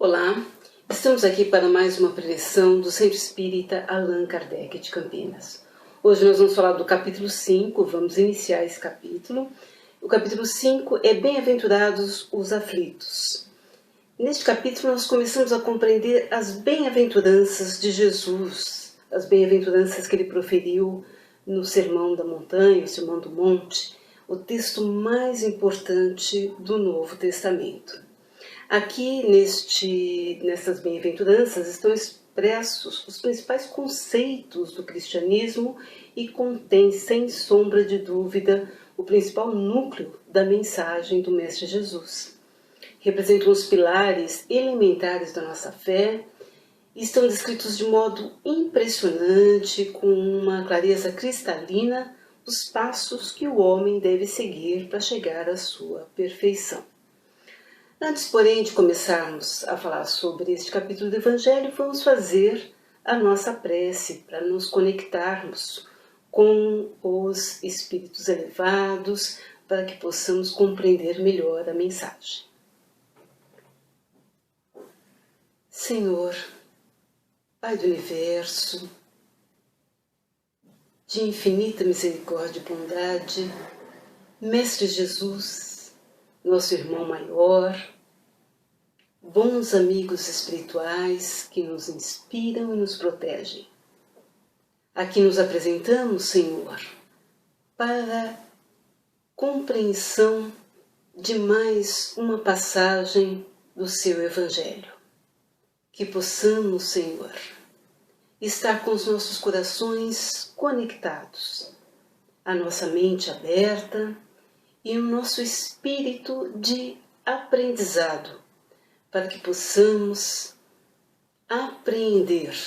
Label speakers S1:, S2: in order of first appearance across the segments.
S1: Olá, estamos aqui para mais uma preleção do Centro Espírita Allan Kardec de Campinas. Hoje nós vamos falar do capítulo 5, vamos iniciar esse capítulo. O capítulo 5 é Bem-aventurados os aflitos. Neste capítulo nós começamos a compreender as bem-aventuranças de Jesus, as bem-aventuranças que ele proferiu no Sermão da Montanha, o Sermão do Monte, o texto mais importante do Novo Testamento. Aqui nessas bem-aventuranças estão expressos os principais conceitos do cristianismo e contém, sem sombra de dúvida, o principal núcleo da mensagem do Mestre Jesus. Representam os pilares elementares da nossa fé e estão descritos de modo impressionante, com uma clareza cristalina, os passos que o homem deve seguir para chegar à sua perfeição. Antes, porém, de começarmos a falar sobre este capítulo do Evangelho, vamos fazer a nossa prece para nos conectarmos com os espíritos elevados, para que possamos compreender melhor a mensagem. Senhor, Pai do Universo, de infinita misericórdia e bondade, Mestre Jesus, nosso irmão maior, bons amigos espirituais que nos inspiram e nos protegem. Aqui nos apresentamos, Senhor, para compreensão de mais uma passagem do seu Evangelho. Que possamos, Senhor, estar com os nossos corações conectados, a nossa mente aberta e o nosso espírito de aprendizado, para que possamos apreender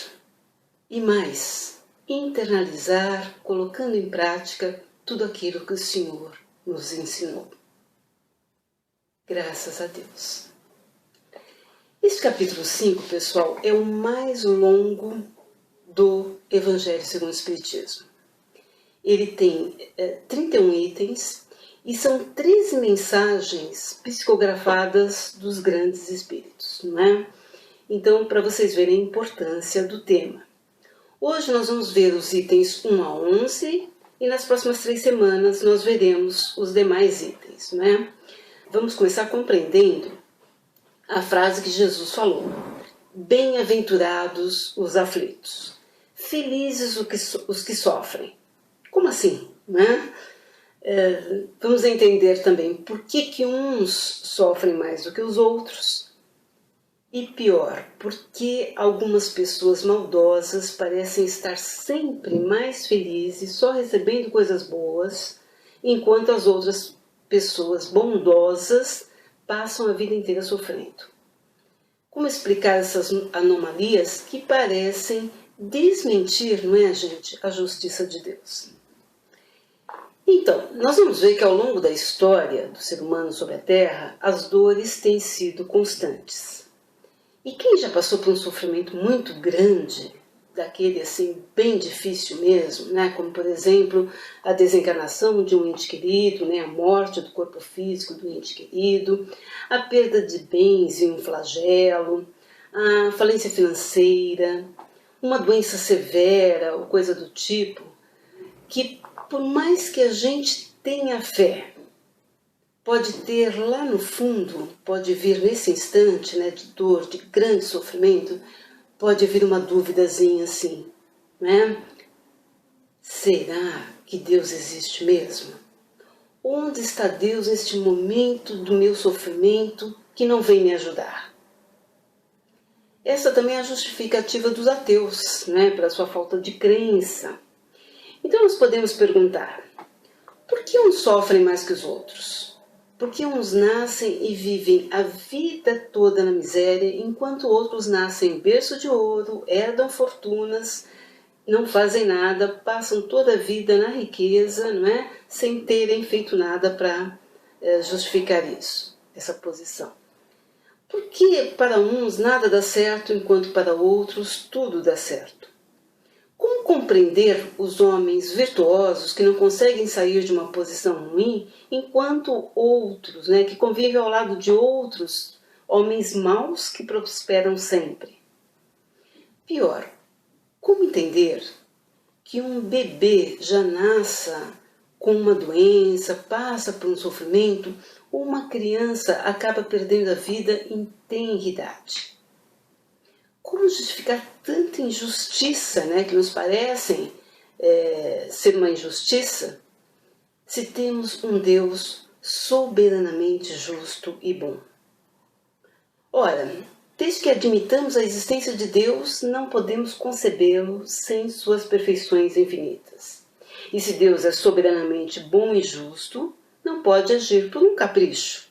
S1: e mais, internalizar, colocando em prática tudo aquilo que o Senhor nos ensinou. Graças a Deus. Este capítulo 5, pessoal, é o mais longo do Evangelho segundo o Espiritismo. Ele tem 31 itens e são 13 mensagens psicografadas dos grandes espíritos, não é? Então, para vocês verem a importância do tema. Hoje nós vamos ver os itens 1 a 11 e nas próximas 3 semanas nós veremos os demais itens, não é? Vamos começar compreendendo a frase que Jesus falou: bem-aventurados os aflitos, felizes os que sofrem. Como assim, né? Vamos entender também por que uns sofrem mais do que os outros e pior, porque algumas pessoas maldosas parecem estar sempre mais felizes, só recebendo coisas boas, enquanto as outras pessoas bondosas passam a vida inteira sofrendo. Como explicar essas anomalias que parecem desmentir, não é, gente, a justiça de Deus? Então, nós vamos ver que ao longo da história do ser humano sobre a Terra, as dores têm sido constantes. E quem já passou por um sofrimento muito grande, daquele assim bem difícil mesmo, né? Como por exemplo a desencarnação de um ente querido, né? A morte do corpo físico do ente querido, a perda de bens em um flagelo, a falência financeira, uma doença severa ou coisa do tipo, que por mais que a gente tenha fé, pode ter lá no fundo, pode vir nesse instante, né, de dor, de grande sofrimento, pode vir uma duvidazinha assim, né? Será que Deus existe mesmo? Onde está Deus neste momento do meu sofrimento que não vem me ajudar? Essa também é a justificativa dos ateus, né, para sua falta de crença. Então nós podemos perguntar: por que uns sofrem mais que os outros? Por que uns nascem e vivem a vida toda na miséria, enquanto outros nascem em berço de ouro, herdam fortunas, não fazem nada, passam toda a vida na riqueza, não é? Sem terem feito nada para justificar isso, essa posição? Por que para uns nada dá certo, enquanto para outros tudo dá certo? Como compreender os homens virtuosos que não conseguem sair de uma posição ruim, enquanto outros, né, que convivem ao lado de outros homens maus que prosperam sempre. Pior, como entender que um bebê já nasça com uma doença, passa por um sofrimento, ou uma criança acaba perdendo a vida em tenra idade? Como justificar tanta injustiça, né, que nos parecem ser uma injustiça, se temos um Deus soberanamente justo e bom? Ora, desde que admitamos a existência de Deus, não podemos concebê-lo sem suas perfeições infinitas. E se Deus é soberanamente bom e justo, não pode agir por um capricho,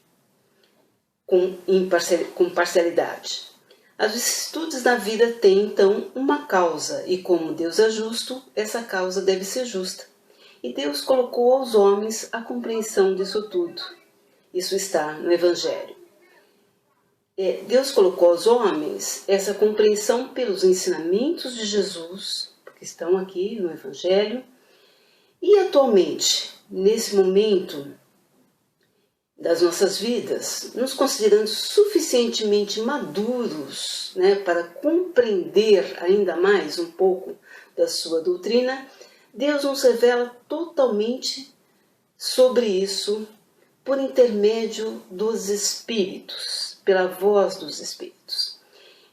S1: com parcialidade. As vicissitudes da vida têm, então, uma causa, e como Deus é justo, essa causa deve ser justa. E Deus colocou aos homens a compreensão disso tudo. Isso está no Evangelho. Deus colocou aos homens essa compreensão pelos ensinamentos de Jesus, que estão aqui no Evangelho, e atualmente, nesse momento das nossas vidas, nos considerando suficientemente maduros, né, para compreender ainda mais um pouco da sua doutrina, Deus nos revela totalmente sobre isso por intermédio dos Espíritos, pela voz dos Espíritos.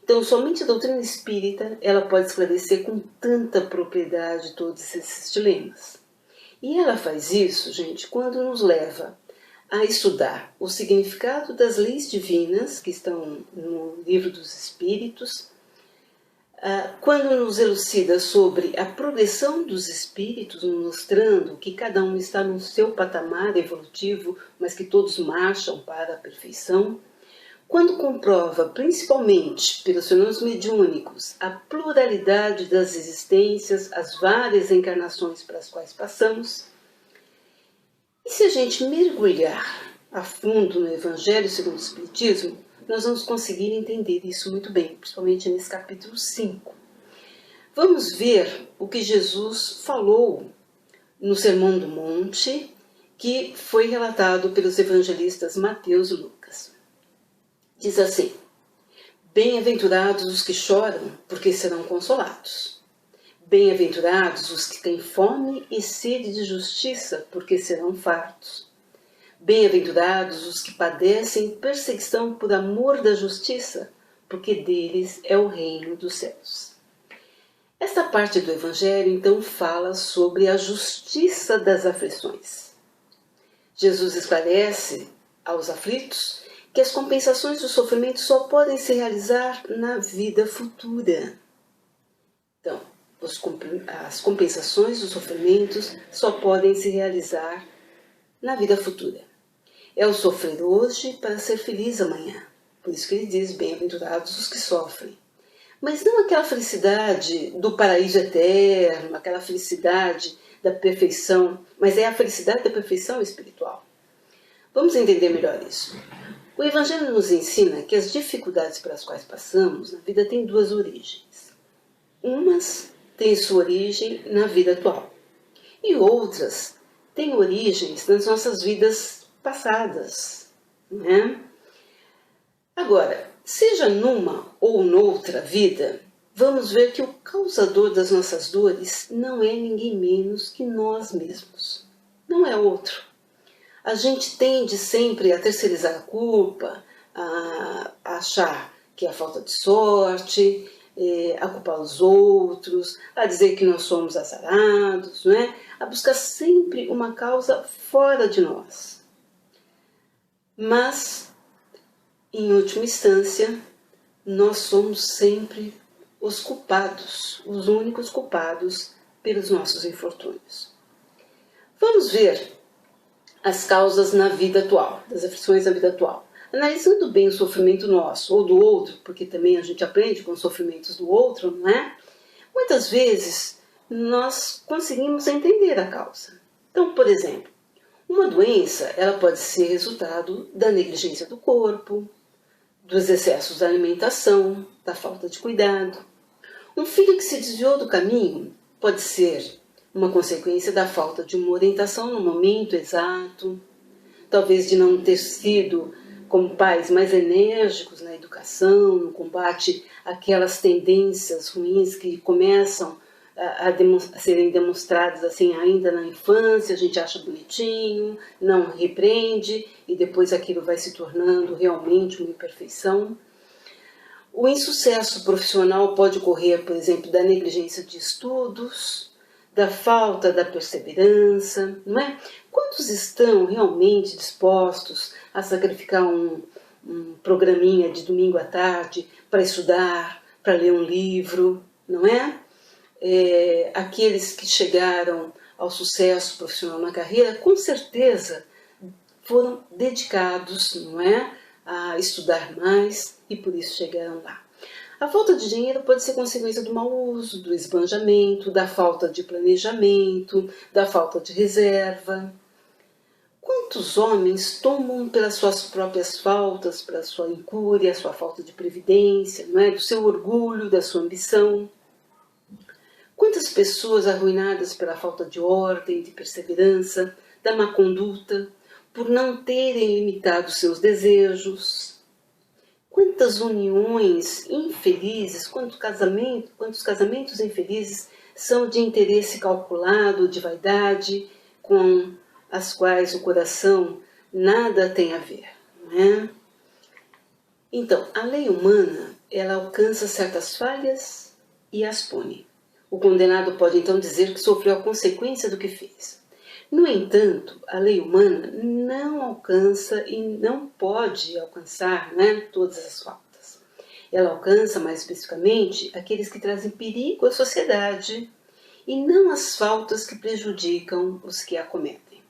S1: Então, somente a doutrina espírita ela pode esclarecer com tanta propriedade todos esses dilemas. E ela faz isso, gente, quando nos leva a estudar o significado das leis divinas, que estão no Livro dos Espíritos, quando nos elucida sobre a progressão dos espíritos, mostrando que cada um está no seu patamar evolutivo, mas que todos marcham para a perfeição, quando comprova, principalmente pelos fenômenos mediúnicos, a pluralidade das existências, as várias encarnações pelas quais passamos. E se a gente mergulhar a fundo no Evangelho segundo o Espiritismo, nós vamos conseguir entender isso muito bem, principalmente nesse capítulo 5. Vamos ver o que Jesus falou no Sermão do Monte, que foi relatado pelos evangelistas Mateus e Lucas. Diz assim: bem-aventurados os que choram, porque serão consolados. Bem-aventurados os que têm fome e sede de justiça, porque serão fartos. Bem-aventurados os que padecem perseguição por amor da justiça, porque deles é o reino dos céus. Esta parte do Evangelho, então, fala sobre a justiça das aflições. Jesus esclarece aos aflitos que as compensações do sofrimento só podem se realizar na vida futura. Então, as compensações dos sofrimentos só podem se realizar na vida futura. É o sofrer hoje para ser feliz amanhã. Por isso que ele diz, bem-aventurados os que sofrem. Mas não aquela felicidade do paraíso eterno, aquela felicidade da perfeição, mas é a felicidade da perfeição espiritual. Vamos entender melhor isso. O Evangelho nos ensina que as dificuldades pelas quais passamos na vida têm duas origens. Umas têm sua origem na vida atual e outras têm origens nas nossas vidas passadas, né? Agora, seja numa ou noutra vida, vamos ver que o causador das nossas dores não é ninguém menos que nós mesmos. Não é outro. A gente tende sempre a terceirizar a culpa, a achar que é a falta de sorte, a culpar os outros, a dizer que nós somos azarados, não é? A buscar sempre uma causa fora de nós. Mas, em última instância, nós somos sempre os culpados, os únicos culpados pelos nossos infortúnios. Vamos ver as causas na vida atual, das aflições na vida atual. Analisando bem o sofrimento nosso ou do outro, porque também a gente aprende com os sofrimentos do outro, não é? Muitas vezes nós conseguimos entender a causa. Então, por exemplo, uma doença ela pode ser resultado da negligência do corpo, dos excessos da alimentação, da falta de cuidado. Um filho que se desviou do caminho pode ser uma consequência da falta de uma orientação no momento exato, talvez de não ter sido como pais mais enérgicos na educação, no combate àquelas tendências ruins que começam a serem demonstradas assim ainda na infância, a gente acha bonitinho, não repreende e depois aquilo vai se tornando realmente uma imperfeição. O insucesso profissional pode ocorrer, por exemplo, da negligência de estudos, da falta da perseverança, não é? Quantos estão realmente dispostos a sacrificar um programinha de domingo à tarde para estudar, para ler um livro, não é? Aqueles que chegaram ao sucesso profissional na carreira, com certeza foram dedicados, não é, a estudar mais e por isso chegaram lá. A falta de dinheiro pode ser consequência do mau uso, do esbanjamento, da falta de planejamento, da falta de reserva. Quantos homens tomam pelas suas próprias faltas, pela sua incúria, sua falta de previdência, não é, do seu orgulho, da sua ambição? Quantas pessoas arruinadas pela falta de ordem, de perseverança, da má conduta, por não terem limitado seus desejos? Quantas uniões infelizes, quantos casamentos infelizes são de interesse calculado, de vaidade, com as quais o coração nada tem a ver, não é? Então, a lei humana, ela alcança certas falhas e as pune. O condenado pode então dizer que sofreu a consequência do que fez. No entanto, a lei humana não alcança e não pode alcançar, né, todas as faltas. Ela alcança, mais especificamente, aqueles que trazem perigo à sociedade e não as faltas que prejudicam os que a cometem.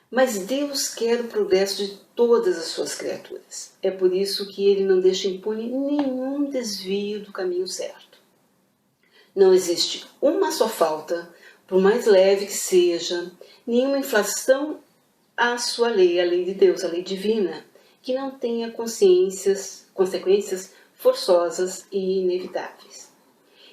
S1: Mas Deus quer o progresso de todas as suas criaturas. É por isso que Ele não deixa impune nenhum desvio do caminho certo. Não existe uma só falta, por mais leve que seja, nenhuma infração à sua lei, a lei de Deus, a lei divina, que não tenha consequências forçosas e inevitáveis.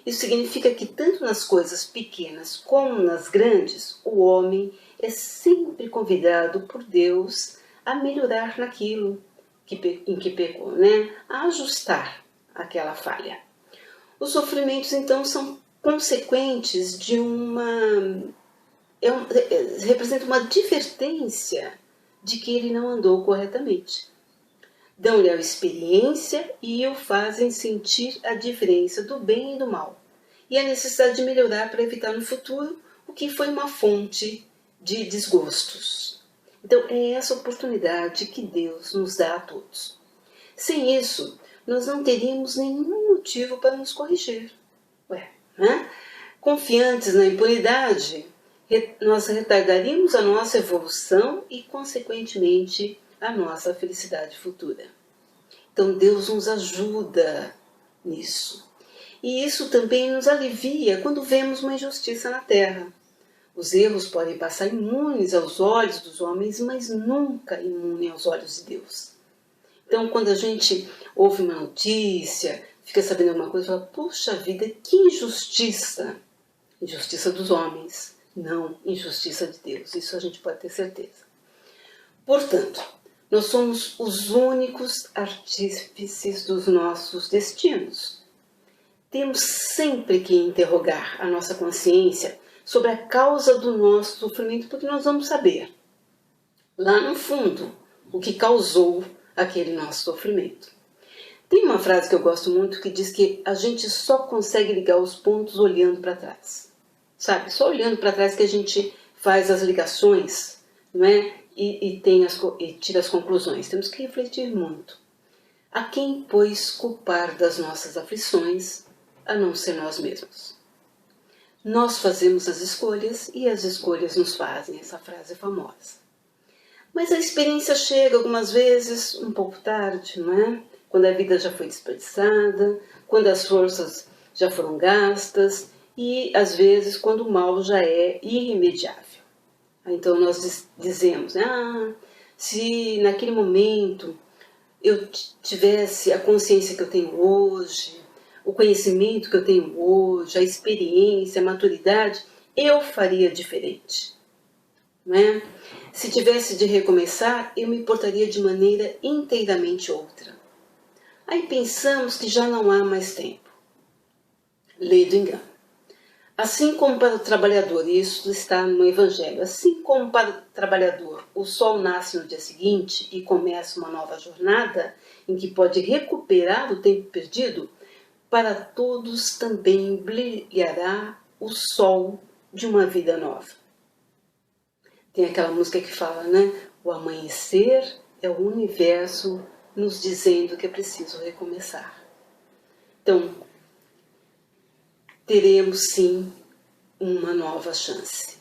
S1: Isso significa que tanto nas coisas pequenas como nas grandes, o homem é sempre convidado por Deus a melhorar naquilo em que pecou, né? A ajustar aquela falha. Os sofrimentos, então, são consequentes de representa uma advertência de que ele não andou corretamente. Dão-lhe a experiência e o fazem sentir a diferença do bem e do mal, e a necessidade de melhorar para evitar no futuro o que foi uma fonte de desgostos. Então, é essa oportunidade que Deus nos dá a todos. Sem isso, nós não teríamos nenhum motivo para nos corrigir. Confiantes na impunidade, nós retardaríamos a nossa evolução e, consequentemente, a nossa felicidade futura. Então, Deus nos ajuda nisso. E isso também nos alivia quando vemos uma injustiça na Terra. Os erros podem passar imunes aos olhos dos homens, mas nunca imunes aos olhos de Deus. Então, quando a gente ouve uma notícia, fica sabendo alguma coisa, fala, puxa vida, que injustiça! Injustiça dos homens, não injustiça de Deus. Isso a gente pode ter certeza. Portanto, nós somos os únicos artífices dos nossos destinos. Temos sempre que interrogar a nossa consciência sobre a causa do nosso sofrimento, porque nós vamos saber, lá no fundo, o que causou aquele nosso sofrimento. Tem uma frase que eu gosto muito que diz que a gente só consegue ligar os pontos olhando para trás. Sabe? Só olhando para trás que a gente faz as ligações, não é? E tira as conclusões. Temos que refletir muito. A quem, pois, culpar das nossas aflições, a não ser nós mesmos? Nós fazemos as escolhas e as escolhas nos fazem. Essa frase é famosa. Mas a experiência chega algumas vezes um pouco tarde, não é? Quando a vida já foi desperdiçada, quando as forças já foram gastas e, às vezes, quando o mal já é irremediável. Então nós dizemos, se naquele momento eu tivesse a consciência que eu tenho hoje, o conhecimento que eu tenho hoje, a experiência, a maturidade, eu faria diferente. Não é? Se tivesse de recomeçar, eu me portaria de maneira inteiramente outra. Aí pensamos que já não há mais tempo. Lei do engano. Assim como para o trabalhador, e isso está no Evangelho, assim como para o trabalhador o sol nasce no dia seguinte e começa uma nova jornada, em que pode recuperar o tempo perdido, para todos também brilhará o sol de uma vida nova. Tem aquela música que fala, né? O amanhecer é o universo nos dizendo que é preciso recomeçar. Então, teremos sim uma nova chance.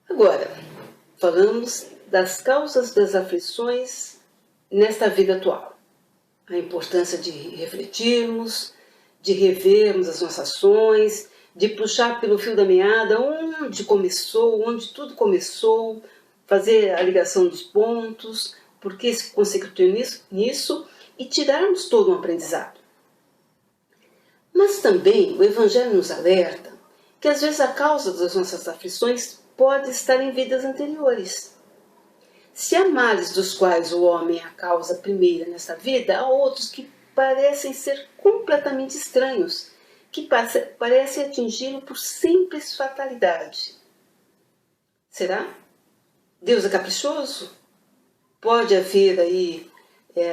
S1: Agora, falamos das causas das aflições nesta vida atual. A importância de refletirmos, de revermos as nossas ações, de puxar pelo fio da meada onde começou, onde tudo começou, fazer a ligação dos pontos, por que se consecutiu nisso e tirarmos todo um aprendizado. Mas também o Evangelho nos alerta que às vezes a causa das nossas aflições pode estar em vidas anteriores. Se há males dos quais o homem é a causa primeira nesta vida, há outros que parecem ser completamente estranhos, que parecem atingi-lo por simples fatalidade. Será? Deus é caprichoso? Pode haver aí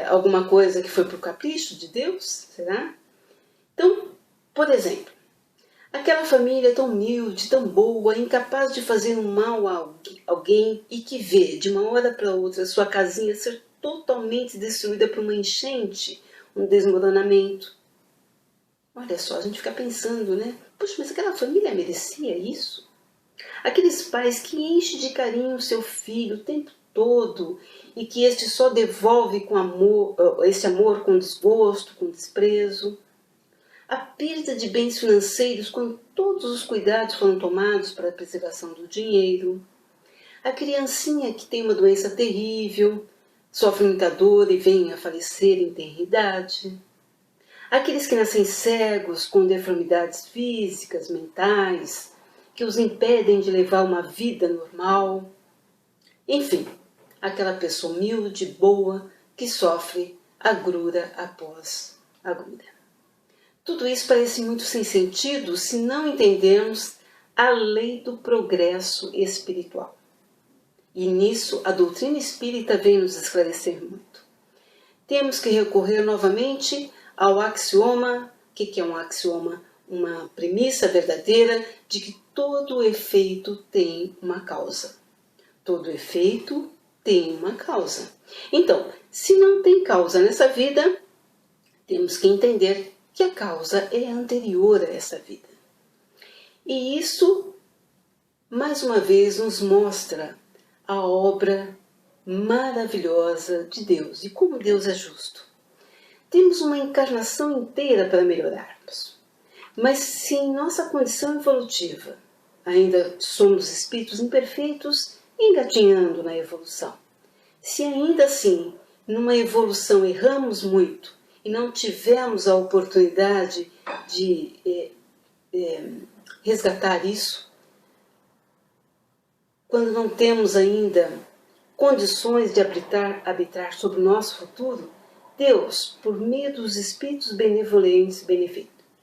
S1: alguma coisa que foi por capricho de Deus? Será? Então, por exemplo, aquela família tão humilde, tão boa, incapaz de fazer um mal a alguém e que vê, de uma hora para outra, sua casinha ser totalmente destruída por uma enchente, um desmoronamento. Olha só, a gente fica pensando, né? Poxa, mas aquela família merecia isso? Aqueles pais que enchem de carinho o seu filho o tempo todo e que este só devolve com amor, esse amor com desgosto, com desprezo. A perda de bens financeiros quando todos os cuidados foram tomados para a preservação do dinheiro. A criancinha que tem uma doença terrível, sofre muita dor e vem a falecer em tenra idade. Aqueles que nascem cegos, com deformidades físicas, mentais, que os impedem de levar uma vida normal. Enfim, aquela pessoa humilde, boa, que sofre agrura após agrura. Tudo isso parece muito sem sentido se não entendermos a lei do progresso espiritual. E nisso a doutrina espírita vem nos esclarecer muito. Temos que recorrer novamente ao axioma. O que é um axioma? Uma premissa verdadeira de que todo efeito tem uma causa. Todo efeito tem uma causa. Então, se não tem causa nessa vida, temos que entender que a causa é anterior a essa vida. E isso, mais uma vez, nos mostra a obra maravilhosa de Deus e como Deus é justo. Temos uma encarnação inteira para melhorarmos. Mas se em nossa condição evolutiva ainda somos espíritos imperfeitos engatinhando na evolução, se ainda assim numa evolução erramos muito e não tivemos a oportunidade de resgatar isso, quando não temos ainda condições de arbitrar sobre o nosso futuro, Deus, por meio dos espíritos benevolentes,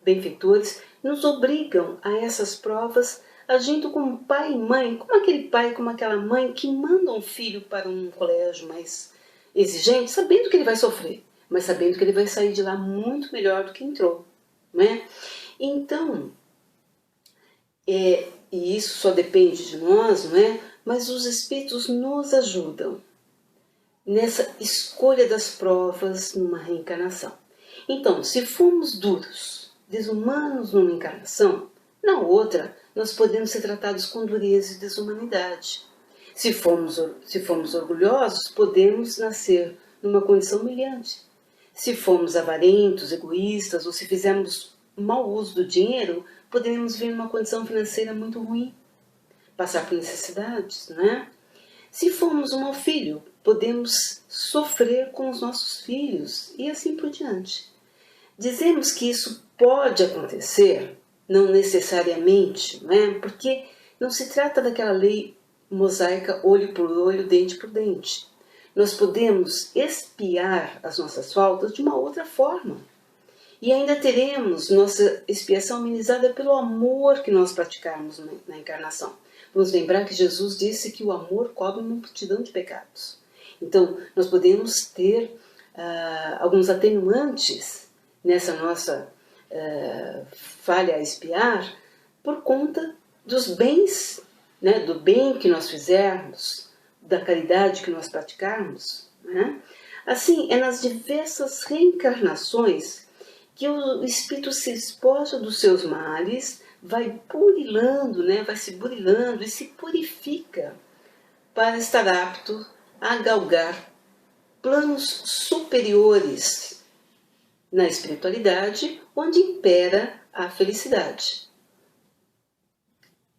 S1: benfeitores, nos obrigam a essas provas, agindo como pai e mãe, como aquele pai, como aquela mãe que manda um filho para um colégio mais exigente, sabendo que ele vai sofrer, mas sabendo que ele vai sair de lá muito melhor do que entrou, né? Então, e isso só depende de nós, não é? Mas os espíritos nos ajudam nessa escolha das provas numa reencarnação. Então, se formos duros, desumanos numa encarnação, na outra nós podemos ser tratados com dureza e desumanidade. Se formos orgulhosos, podemos nascer numa condição humilhante. Se formos avarentos, egoístas ou se fizermos mau uso do dinheiro, poderemos vir numa condição financeira muito ruim, passar por necessidades, não é? Se formos um mau filho, podemos sofrer com os nossos filhos e assim por diante. Dizemos que isso pode acontecer, não necessariamente, não é? Porque não se trata daquela lei mosaica olho por olho, dente por dente. Nós podemos expiar as nossas faltas de uma outra forma. E ainda teremos nossa expiação amenizada pelo amor que nós praticarmos na encarnação. Vamos lembrar que Jesus disse que o amor cobre uma multidão de pecados. Então, nós podemos ter alguns atenuantes nessa nossa falha a expiar por conta dos bens, né, do bem que nós fizermos, da caridade que nós praticarmos. Né? Assim, é nas diversas reencarnações que o espírito se despoja dos seus males, vai burilando, né, vai se burilando e se purifica para estar apto a galgar planos superiores na espiritualidade, onde impera a felicidade.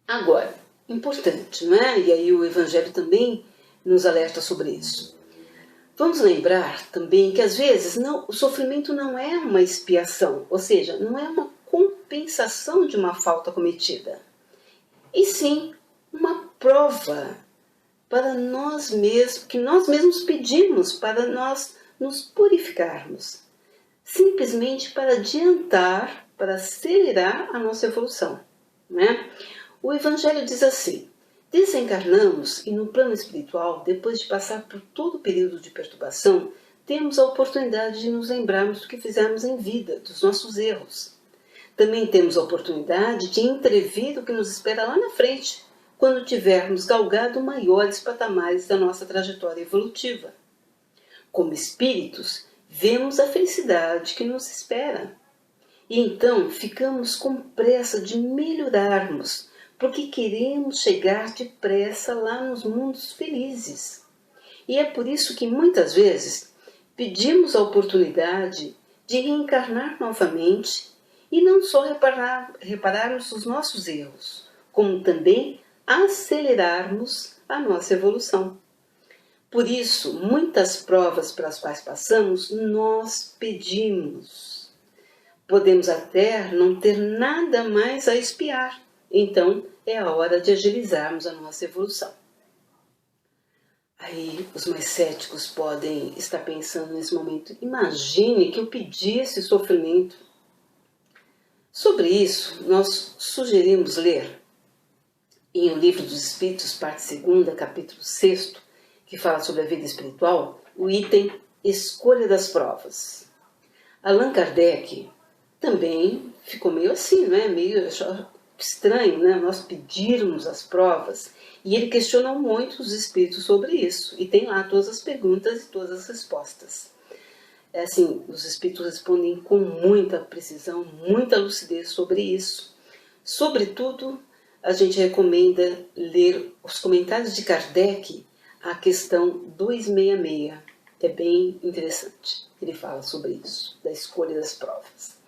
S1: Agora, importante, não é? E aí o Evangelho também nos alerta sobre isso. Vamos lembrar também que às vezes o sofrimento não é uma expiação, ou seja, não é uma compensação de uma falta cometida, e sim uma prova para nós mesmos, que nós mesmos pedimos para nós nos purificarmos, simplesmente para adiantar, para acelerar a nossa evolução. Né? O Evangelho diz assim: desencarnamos e no plano espiritual, depois de passar por todo o período de perturbação, temos a oportunidade de nos lembrarmos do que fizemos em vida, dos nossos erros. Também temos a oportunidade de entrever o que nos espera lá na frente, quando tivermos galgado maiores patamares da nossa trajetória evolutiva. Como espíritos, vemos a felicidade que nos espera. E então ficamos com pressa de melhorarmos, porque queremos chegar depressa lá nos mundos felizes. E é por isso que muitas vezes pedimos a oportunidade de reencarnar novamente e não só repararmos os nossos erros, como também acelerarmos a nossa evolução. Por isso, muitas provas pelas quais passamos, nós pedimos. Podemos até não ter nada mais a expiar. Então, é a hora de agilizarmos a nossa evolução. Aí, os mais céticos podem estar pensando nesse momento: imagine que eu pedi esse sofrimento. Sobre isso, nós sugerimos ler em O Livro dos Espíritos, parte 2, capítulo 6, que fala sobre a vida espiritual, o item Escolha das Provas. Allan Kardec também ficou meio assim, né? Meio estranho, né? Nós pedirmos as provas. E ele questiona muito os espíritos sobre isso. E tem lá todas as perguntas e todas as respostas. É assim, os espíritos respondem com muita precisão, muita lucidez sobre isso. Sobretudo, a gente recomenda ler os comentários de Kardec à questão 266. É bem interessante. Ele fala sobre isso, da escolha das provas.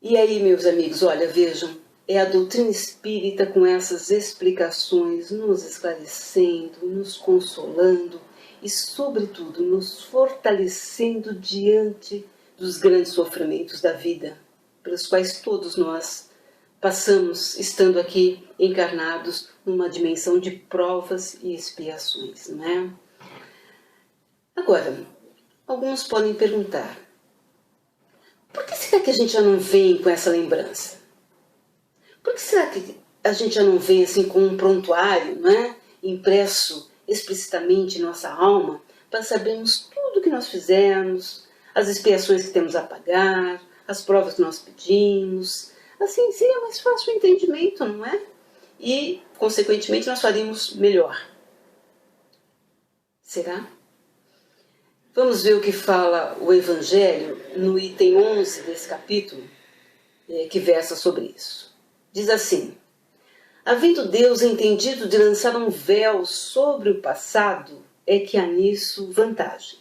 S1: E aí, meus amigos, olha, vejam, é a doutrina espírita com essas explicações nos esclarecendo, nos consolando e, sobretudo, nos fortalecendo diante dos grandes sofrimentos da vida, pelos quais todos nós passamos estando aqui encarnados numa dimensão de provas e expiações, não é? Agora, alguns podem perguntar: por que será que a gente já não vem com essa lembrança? Por que será que a gente já não vem assim com um prontuário, não é? Impresso explicitamente em nossa alma, para sabermos tudo o que nós fizemos, as expiações que temos a pagar, as provas que nós pedimos? Assim seria mais fácil o entendimento, não é? E, consequentemente, nós faríamos melhor. Será? Vamos ver o que fala o Evangelho no item 11 desse capítulo, que versa sobre isso. Diz assim: havendo Deus entendido de lançar um véu sobre o passado, é que há nisso vantagem.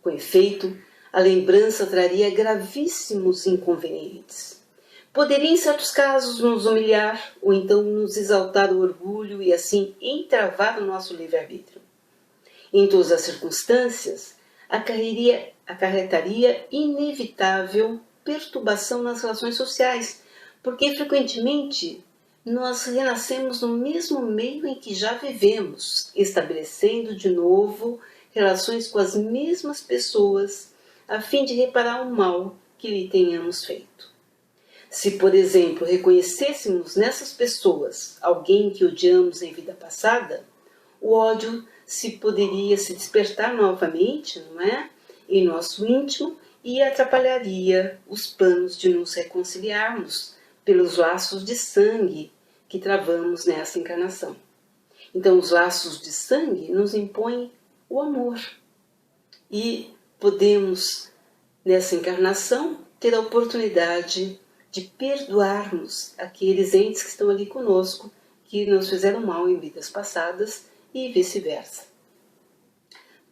S1: Com efeito, a lembrança traria gravíssimos inconvenientes. Poderia, em certos casos, nos humilhar, ou então nos exaltar o orgulho e assim entravar o nosso livre-arbítrio. Em todas as circunstâncias, acarretaria inevitável perturbação nas relações sociais, porque frequentemente nós renascemos no mesmo meio em que já vivemos, estabelecendo de novo relações com as mesmas pessoas, a fim de reparar o mal que lhe tenhamos feito. Se, por exemplo, reconhecêssemos nessas pessoas alguém que odiamos em vida passada, o ódio poderia se despertar novamente, não é? Em nosso íntimo e atrapalharia os planos de nos reconciliarmos pelos laços de sangue que travamos nessa encarnação. Então, os laços de sangue nos impõem o amor. E podemos, nessa encarnação, ter a oportunidade de perdoarmos aqueles entes que estão ali conosco, que nos fizeram mal em vidas passadas e vice-versa.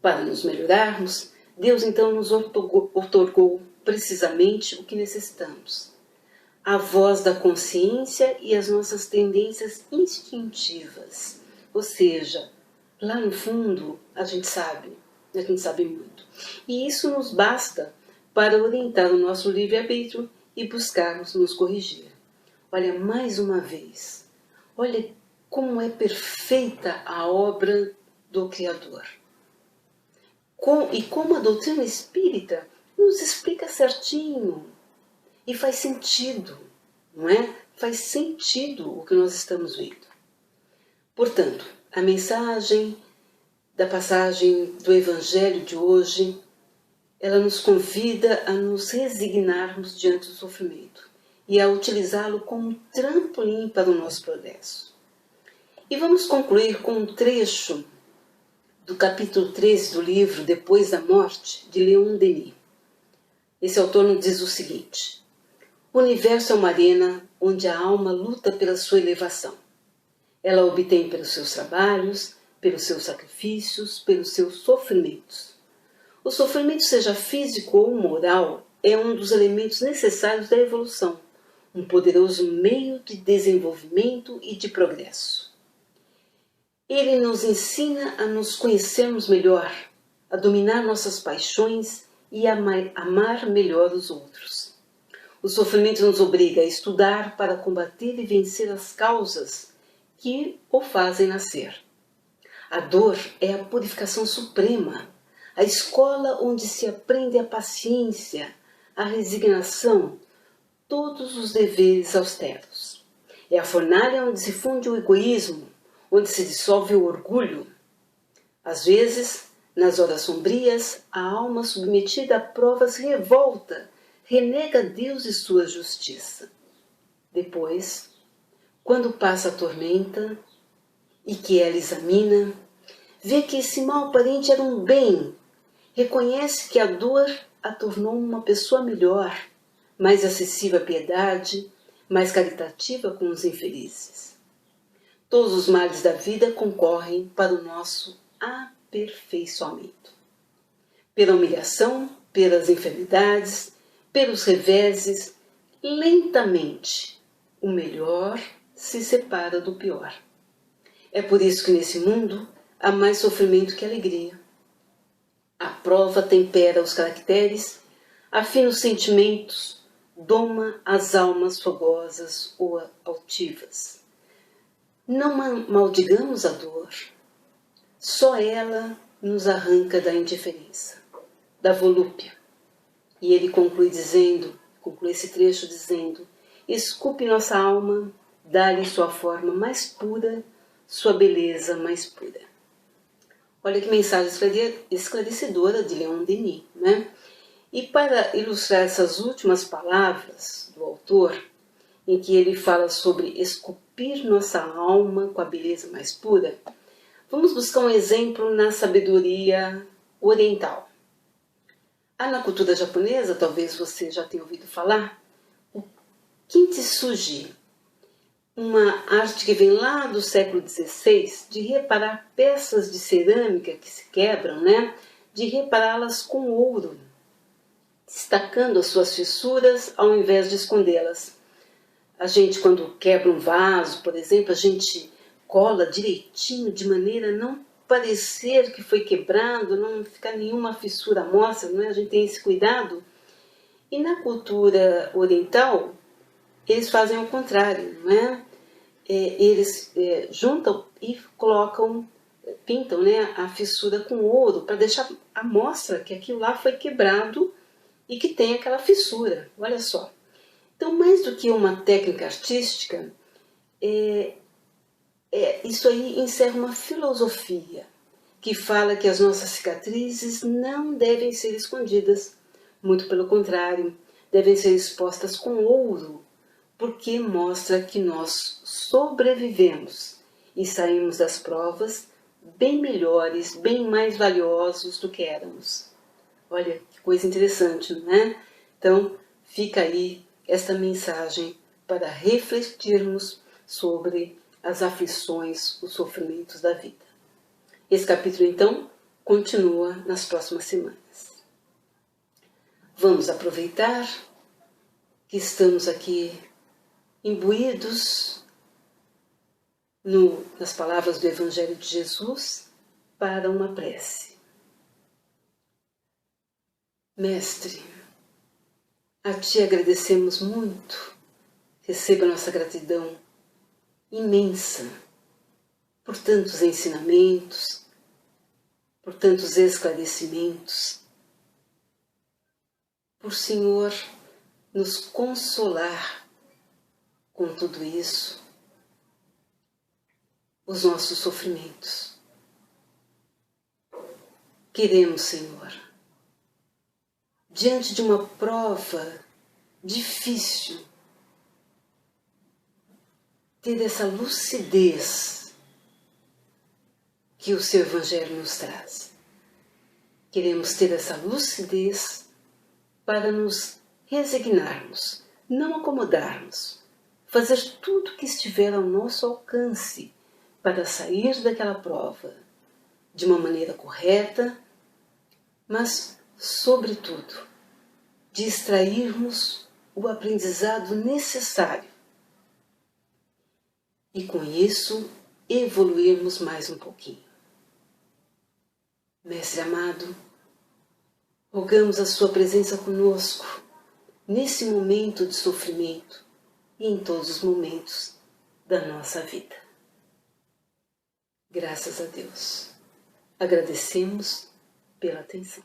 S1: Para nos melhorarmos, Deus então nos outorgou precisamente o que necessitamos. A voz da consciência e as nossas tendências instintivas. Ou seja, lá no fundo a gente sabe muito. E isso nos basta para orientar o nosso livre-arbítrio e buscarmos nos corrigir. Olha, mais uma vez, olha como é perfeita a obra do Criador. E como a doutrina espírita nos explica certinho. E faz sentido, não é? Faz sentido o que nós estamos vendo. Portanto, a mensagem da passagem do Evangelho de hoje, ela nos convida a nos resignarmos diante do sofrimento e a utilizá-lo como um trampolim para o nosso progresso. E vamos concluir com um trecho do capítulo 13 do livro Depois da Morte, de Leon Denis. Esse autor nos diz o seguinte: o universo é uma arena onde a alma luta pela sua elevação. Ela obtém pelos seus trabalhos, pelos seus sacrifícios, pelos seus sofrimentos. O sofrimento, seja físico ou moral, é um dos elementos necessários da evolução, um poderoso meio de desenvolvimento e de progresso. Ele nos ensina a nos conhecermos melhor, a dominar nossas paixões e a amar melhor os outros. O sofrimento nos obriga a estudar para combater e vencer as causas que o fazem nascer. A dor é a purificação suprema, a escola onde se aprende a paciência, a resignação, todos os deveres austeros. É a fornalha onde se funde o egoísmo, onde se dissolve o orgulho. Às vezes, nas horas sombrias, a alma submetida a provas revolta, renega Deus e sua justiça. Depois, quando passa a tormenta e que ela examina, vê que esse mal aparente era um bem, reconhece que a dor a tornou uma pessoa melhor, mais acessível à piedade, mais caritativa com os infelizes. Todos os males da vida concorrem para o nosso aperfeiçoamento. Pela humilhação, pelas enfermidades, pelos reveses, lentamente, o melhor se separa do pior. É por isso que nesse mundo há mais sofrimento que alegria. A prova tempera os caracteres, afina os sentimentos, doma as almas fogosas ou altivas. Não maldigamos a dor, só ela nos arranca da indiferença, da volúpia. E ele conclui esse trecho dizendo: esculpe nossa alma, dá-lhe sua forma mais pura, sua beleza mais pura. Olha que mensagem esclarecedora de Leon Denis, né? E para ilustrar essas últimas palavras do autor, em que ele fala sobre esculpir nossa alma com a beleza mais pura, vamos buscar um exemplo na sabedoria oriental. Na cultura japonesa, talvez você já tenha ouvido falar, o kintsugi, uma arte que vem lá do século XVI, de reparar peças de cerâmica que se quebram, né? De repará-las com ouro, destacando as suas fissuras ao invés de escondê-las. A gente, quando quebra um vaso, por exemplo, a gente cola direitinho de maneira a não parecer que foi quebrado, não ficar nenhuma fissura à mostra, não é? A gente tem esse cuidado. E na cultura oriental, eles fazem o contrário, não é? eles juntam e colocam, pintam, né, a fissura com ouro para deixar a mostra que aquilo lá foi quebrado e que tem aquela fissura. Olha só. Então, mais do que uma técnica artística, isso aí encerra uma filosofia que fala que as nossas cicatrizes não devem ser escondidas. Muito pelo contrário, devem ser expostas com ouro, porque mostra que nós sobrevivemos e saímos das provas bem melhores, bem mais valiosos do que éramos. Olha, que coisa interessante, não é? Então, fica aí esta mensagem para refletirmos sobre as aflições, os sofrimentos da vida. Esse capítulo, então, continua nas próximas semanas. Vamos aproveitar que estamos aqui imbuídos nas palavras do Evangelho de Jesus para uma prece. Mestre, a Ti agradecemos muito, receba nossa gratidão imensa por tantos ensinamentos, por tantos esclarecimentos, por Senhor nos consolar com tudo isso, os nossos sofrimentos. Queremos, Senhor, diante de uma prova difícil, ter essa lucidez que o Seu Evangelho nos traz. Queremos ter essa lucidez para nos resignarmos, não acomodarmos, fazer tudo que estiver ao nosso alcance para sair daquela prova de uma maneira correta, mas, sobretudo, de extrairmos o aprendizado necessário e, com isso, evoluirmos mais um pouquinho. Mestre amado, rogamos a Sua presença conosco nesse momento de sofrimento e em todos os momentos da nossa vida. Graças a Deus. Agradecemos pela atenção.